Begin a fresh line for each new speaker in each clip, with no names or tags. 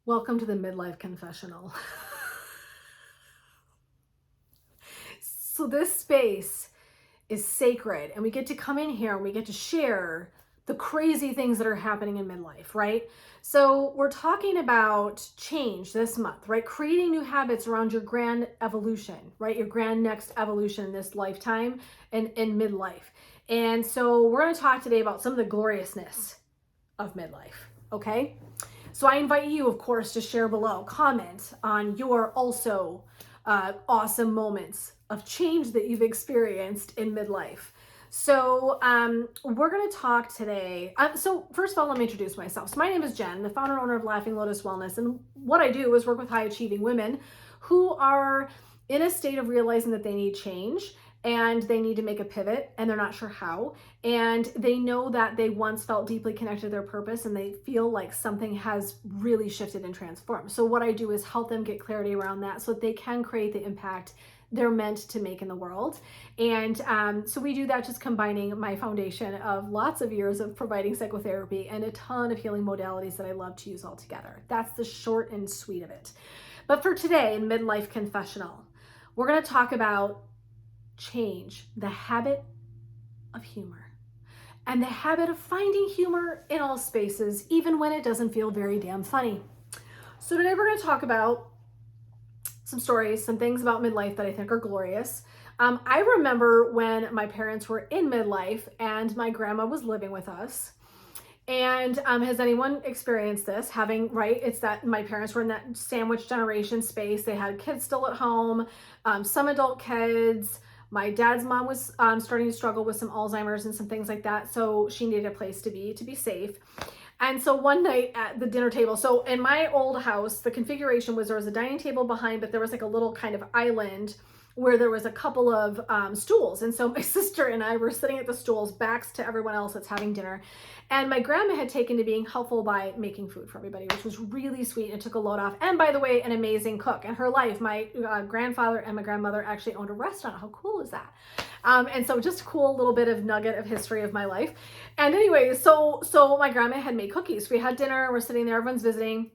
Welcome to the midlife confessional. So this space is sacred and we get to come in here and we get to share the crazy things that are happening in midlife, right? So we're talking about change this month, right? Creating new habits around your grand evolution, right? Your grand next evolution in this lifetime and in midlife. And so we're going to talk today about some of the gloriousness of midlife, okay? So I invite you, of course, to share below, comment on your also awesome moments of change that you've experienced in midlife. So we're going to talk today. So first of all, let me introduce myself. So my name is Jen, the founder and owner of Laughing Lotus Wellness. And what I do is work with high achieving women who are in a state of realizing that they need change and they need to make a pivot and they're not sure how. And they know that they once felt deeply connected to their purpose and they feel like something has really shifted and transformed. So what I do is help them get clarity around that so that they can create the impact they're meant to make in the world. And so we do that just combining my foundation of lots of years of providing psychotherapy and a ton of healing modalities that I love to use all together. That's the short and sweet of it. But for today, in Midlife Confessional, we're going to talk about change, the habit of humor, and the habit of finding humor in all spaces, even when it doesn't feel very damn funny. So today we're going to talk about some stories, some things about midlife that I think are glorious. I remember when my parents were in midlife and my grandma was living with us. And has anyone experienced this? Right? It's that my parents were in that sandwich generation space. They had kids still at home, some adult kids. My dad's mom was starting to struggle with some Alzheimer's and some things like that. So she needed a place to be safe. And so one night at the dinner table, so in my old house, the configuration was there was a dining table behind, but there was like a little kind of island where there was a couple of stools. And so my sister and I were sitting at the stools, backs to everyone else that's having dinner. And my grandma had taken to being helpful by making food for everybody, which was really sweet and took a load off. And by the way, an amazing cook. In her life, my grandfather and my grandmother actually owned a restaurant. How cool is that? And so just a cool little bit of nugget of history of my life. And anyway, so my grandma had made cookies. We had dinner, we're sitting there, everyone's visiting.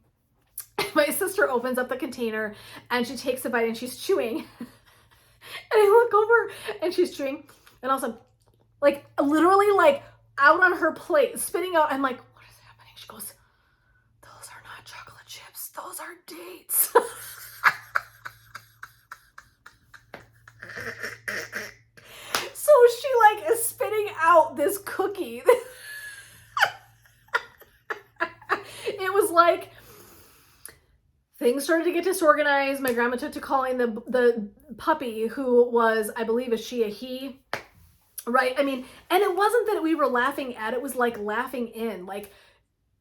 My sister opens up the container and she takes a bite and she's chewing. And I look over and she's chewing and also like literally like out on her plate, spitting out. I'm like, what is happening? She goes, those are not chocolate chips. Those are dates. So she like is spitting out this cookie. It was like things started to get disorganized. My grandma took to calling the puppy, who was, I believe, a he, right? I mean, and it wasn't that we were laughing at it, was like laughing in. Like,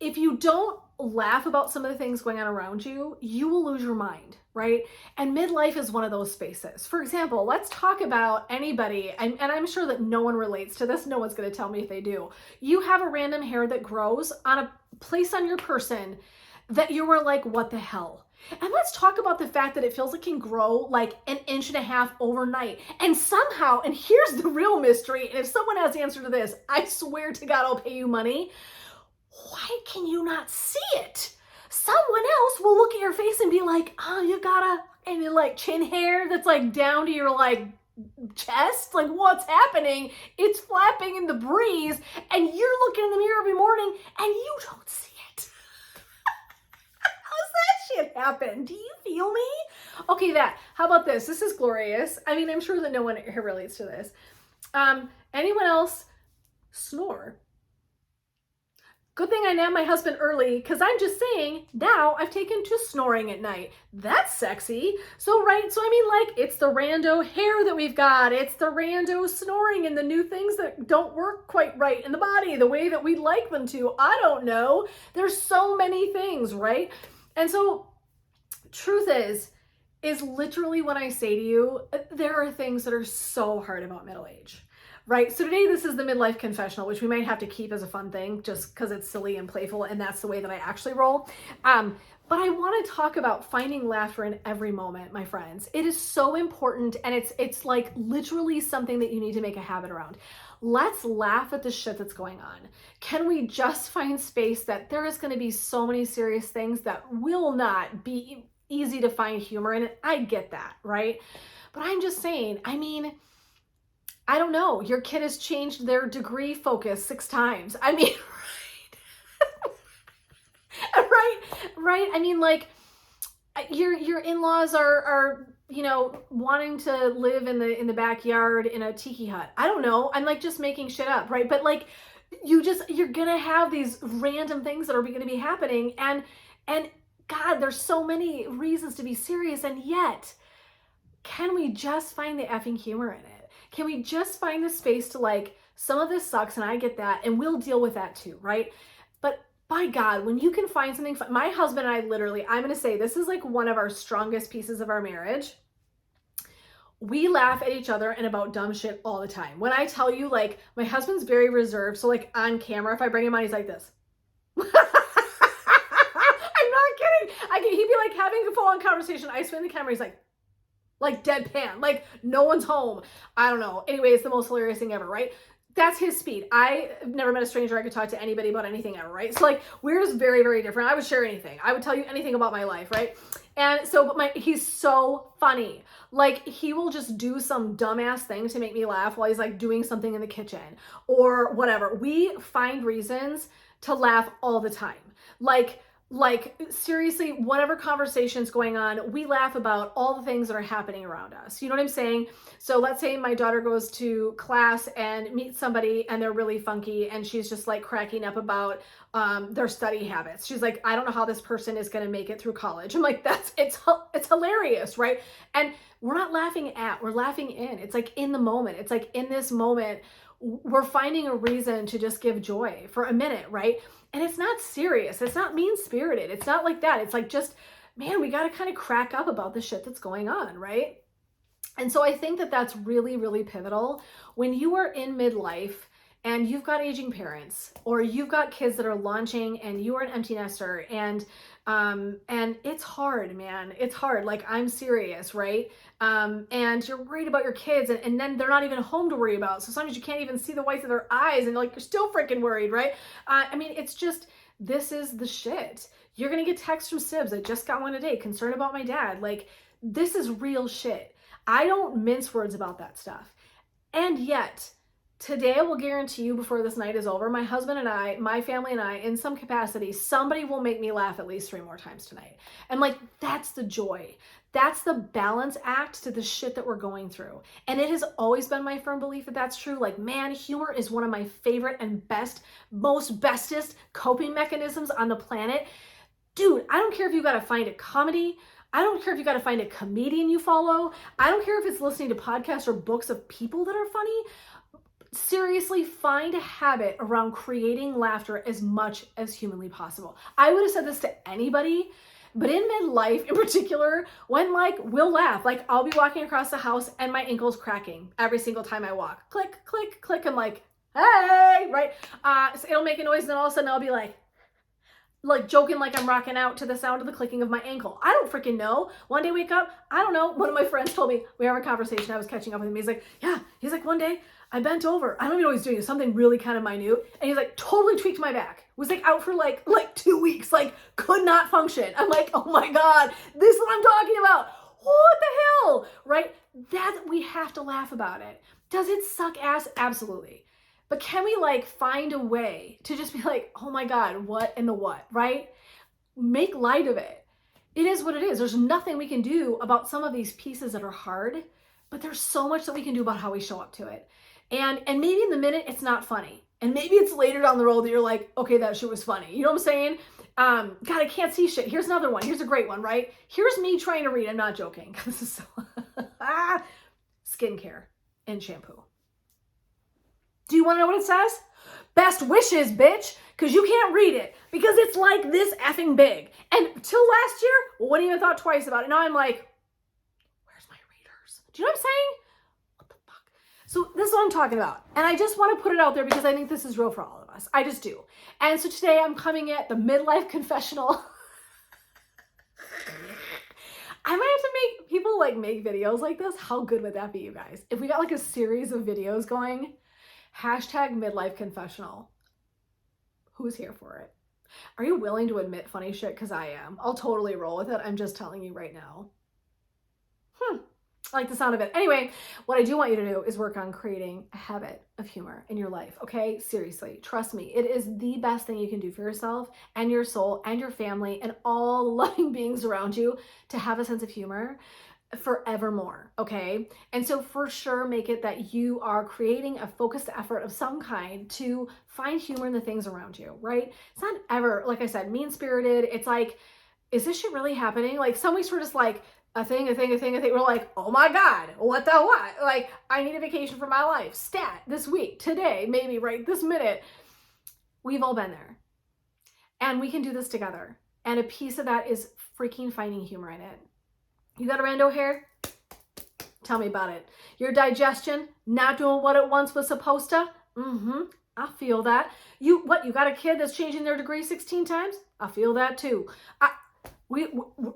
if you don't laugh about some of the things going on around you, you will lose your mind, right? And midlife is one of those spaces. For example, let's talk about anybody, and I'm sure that no one relates to this. No one's going to tell me if they do. You have a random hair that grows on a place on your person that you were like, what the hell? And let's talk about the fact that it feels like it can grow like 1.5 inches overnight. And somehow, and here's the real mystery, and if someone has the answer to this, I swear to God, I'll pay you money. Why can you not see it? Someone else will look at your face and be like, oh, you got and you like chin hair that's like down to your like chest. Like, what's happening? It's flapping in the breeze and you're looking in the mirror every morning and you don't see it. How's that shit happen? Do you feel me? Okay, how about this? This is glorious. I mean, I'm sure that no one here relates to this. Anyone else snore? Good thing I nabbed my husband early, because I'm just saying, now I've taken to snoring at night. That's sexy. So, right, so I mean, like, it's the rando hair that we've got. It's the rando snoring and the new things that don't work quite right in the body, the way that we'd like them to. I don't know. There's so many things, right? And so, truth is literally when I say to you, there are things that are so hard about middle age. right? So today this is the midlife confessional, which we might have to keep as a fun thing just because it's silly and playful, and that's the way that I actually roll. But I want to talk about finding laughter in every moment, my friends. It is so important, and it's like literally something that you need to make a habit around. Let's laugh at the shit that's going on. Can we just find space that there is going to be so many serious things that will not be easy to find humor in? I get that, right? But I'm just saying, I mean, I don't know. Your kid has changed their degree focus 6 times. I mean, right? I mean, like, your in-laws are wanting to live in the backyard in a tiki hut. I don't know. I'm like just making shit up, right? But like, you're gonna have these random things that are gonna be happening, and God, there's so many reasons to be serious, and yet, can we just find the effing humor in it? Can we just find the space to like, some of this sucks, and I get that, and we'll deal with that too, right? But by God, when you can find something fun, my husband and I literally, I'm going to say this is like one of our strongest pieces of our marriage. We laugh at each other and about dumb shit all the time. When I tell you, like, my husband's very reserved. So like on camera, if I bring him on, he's like this. I'm not kidding. He'd be like having a full-on conversation. I swing the camera. He's like deadpan, like no one's home. I don't know. Anyway, it's the most hilarious thing ever, right? That's his speed. I've never met a stranger I could talk to anybody about anything ever, right? So like, we're just very, very different. I would share anything. I would tell you anything about my life, right? And so, but he's so funny. Like, he will just do some dumbass thing to make me laugh while he's like doing something in the kitchen or whatever. We find reasons to laugh all the time. Like seriously, whatever conversation's going on, we laugh about all the things that are happening around us. You know what I'm saying? So let's say my daughter goes to class and meets somebody and they're really funky, and she's just like cracking up about their study habits. She's like, I don't know how this person is going to make it through college. I'm like, it's hilarious, right? And we're not laughing at, we're laughing in. It's like in the moment. It's like in this moment, we're finding a reason to just give joy for a minute, right? And it's not serious. It's not mean-spirited. It's not like that. It's like just, man, we got to kind of crack up about the shit that's going on, right? And so I think that that's really, really pivotal. When you are in midlife and you've got aging parents, or you've got kids that are launching and you are an empty nester, and it's hard, man. It's hard. Like, I'm serious, right? And you're worried about your kids, and then they're not even home to worry about. So sometimes you can't even see the whites of their eyes, and like, you're still freaking worried, right? I mean, it's just, this is the shit. You're going to get texts from Sibs. I just got one today, concerned about my dad. Like, this is real shit. I don't mince words about that stuff. And yet, today, I will guarantee you, before this night is over, my husband and I, my family and I, in some capacity, somebody will make me laugh at least 3 more times tonight. And like, that's the joy. That's the balance act to the shit that we're going through. And it has always been my firm belief that that's true. Like, man, humor is one of my favorite and bestest coping mechanisms on the planet. Dude, I don't care if you got to find a comedy. I don't care if you got to find a comedian you follow. I don't care if it's listening to podcasts or books of people that are funny. Seriously, find a habit around creating laughter as much as humanly possible. I would have said this to anybody, but in midlife in particular, when like, we'll laugh. Like, I'll be walking across the house and my ankle's cracking every single time I walk. Click, click, click. I'm like, hey, right? So it'll make a noise, and then all of a sudden I'll be like joking like I'm rocking out to the sound of the clicking of my ankle. I don't freaking know. One day wake up, I don't know. One of my friends told me, we have a conversation, I was catching up with him. He's like, one day I bent over. I don't even know what he's doing. Something really kind of minute. And he's like, totally tweaked my back. Was like out for like 2 weeks, like could not function. I'm like, oh my God, this is what I'm talking about. What the hell, right? That we have to laugh about it. Does it suck ass? Absolutely. But can we like find a way to just be like, oh my God, what in the what, right? Make light of it. It is what it is. There's nothing we can do about some of these pieces that are hard, but there's so much that we can do about how we show up to it. And maybe in the minute it's not funny. And maybe it's later down the road that you're like, okay, that shit was funny. You know what I'm saying? God, I can't see shit. Here's another one. Here's a great one, right? Here's me trying to read. I'm not joking. This is so skincare and shampoo. Do you want to know what it says? Best wishes, bitch, because you can't read it because it's like this effing big. And till last year, wouldn't even thought twice about it. Now I'm like, where's my readers? Do you know what I'm saying? What the fuck? So this is what I'm talking about. And I just want to put it out there because I think this is real for all of us. I just do. And so today I'm coming at the midlife confessional. I might have to make people like make videos like this. How good would that be, you guys? If we got like a series of videos going, hashtag midlife confessional. Who's here for it? Are you willing to admit funny shit? Because I am. I'll totally roll with it. I'm just telling you right now. I like the sound of it. Anyway, what I do want you to do is work on creating a habit of humor in your life, okay? Seriously, trust me. It is the best thing you can do for yourself and your soul and your family and all the loving beings around you to have a sense of humor forevermore, okay? And so for sure, make it that you are creating a focused effort of some kind to find humor in the things around you, right? It's not ever, like I said, mean-spirited. It's like, is this shit really happening? Like some weeks we're just like, a thing. We're like, oh my God, what the what? Like, I need a vacation for my life. Stat, this week, today, maybe right this minute. We've all been there. And we can do this together. And a piece of that is freaking finding humor in it. You got a rando hair? Tell me about it. Your digestion not doing what it once was supposed to? I feel that. You got a kid that's changing their degree 16 times? I feel that too. We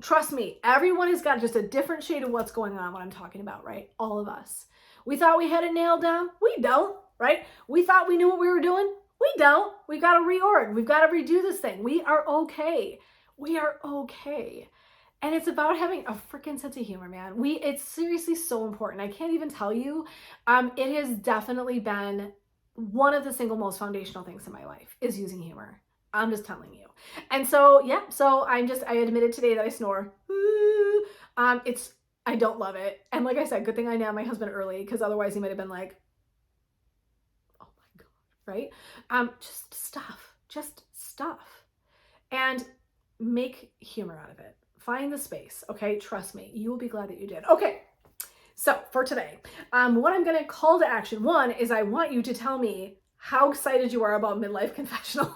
trust me, everyone has got just a different shade of what's going on when I'm talking about, right? All of us. We thought we had it nailed down. We don't, right? We thought we knew what we were doing. We don't. We've got to reorg. We've got to redo this thing. We are okay. We are okay. And it's about having a freaking sense of humor, man. It's seriously so important. I can't even tell you. It has definitely been one of the single most foundational things in my life is using humor. I'm just telling you. And so, yeah, I admitted today that I snore. I don't love it. And like I said, good thing I nabbed my husband early because otherwise he might have been like, oh my God, right? Just stuff. And make humor out of it. Find the space, okay? Trust me, you will be glad that you did. Okay, so for today, what I'm gonna call to action, one is I want you to tell me how excited you are about midlife confessional.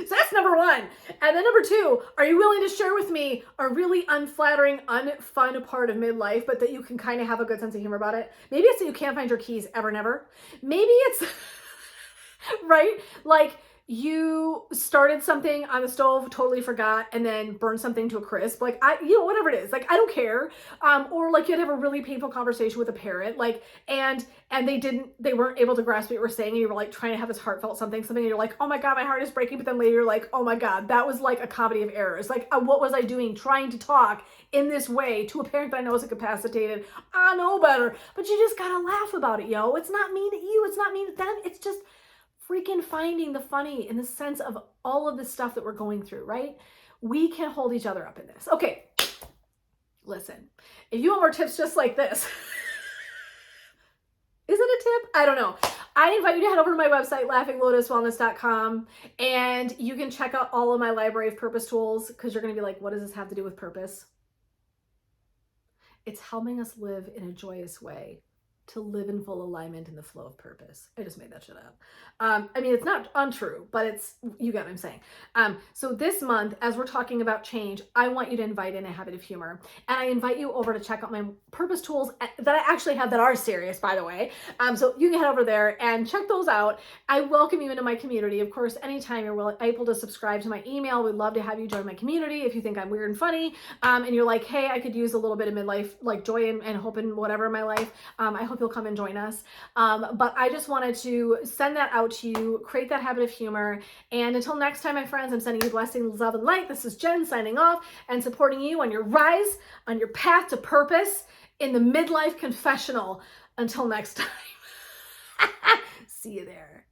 So that's number one. And then number two, are you willing to share with me a really unflattering, unfun part of midlife, but that you can kind of have a good sense of humor about it? Maybe it's that you can't find your keys ever, never. Maybe it's, right? Like you started something on the stove, totally forgot, and then burned something to a crisp. Like whatever it is, like, I don't care. Or like you'd have a really painful conversation with a parent, like, and they weren't able to grasp what you were saying, and you were like trying to have this heartfelt something, and you're like, oh my God, my heart is breaking. But then later you're like, oh my God, that was like a comedy of errors. Like, what was I doing trying to talk in this way to a parent that I know is incapacitated? I know better. But you just gotta laugh about it, yo. It's not mean at you. It's not mean at them. It's just freaking finding the funny in the sense of all of the stuff that we're going through, right? We can hold each other up in this. Okay, listen, if you want more tips just like this, is it a tip? I don't know. I invite you to head over to my website, laughinglotuswellness.com, and you can check out all of my library of purpose tools because you're going to be like, what does this have to do with purpose? It's helping us live in a joyous way, to live in full alignment in the flow of purpose. I just made that shit up. I mean, it's not untrue, but you get what I'm saying. So this month, as we're talking about change, I want you to invite in a habit of humor. And I invite you over to check out my purpose tools that I actually have that are serious, by the way. So you can head over there and check those out. I welcome you into my community. Of course, anytime you're able to subscribe to my email, we'd love to have you join my community. If you think I'm weird and funny, and you're like, hey, I could use a little bit of midlife, like joy and hope and whatever in my life, I hope you'll come and join us. But I just wanted to send that out to you, create that habit of humor. And until next time, my friends, I'm sending you blessings, love, and light. This is Jen signing off and supporting you on your rise, on your path to purpose in the midlife confessional. Until next time. See you there.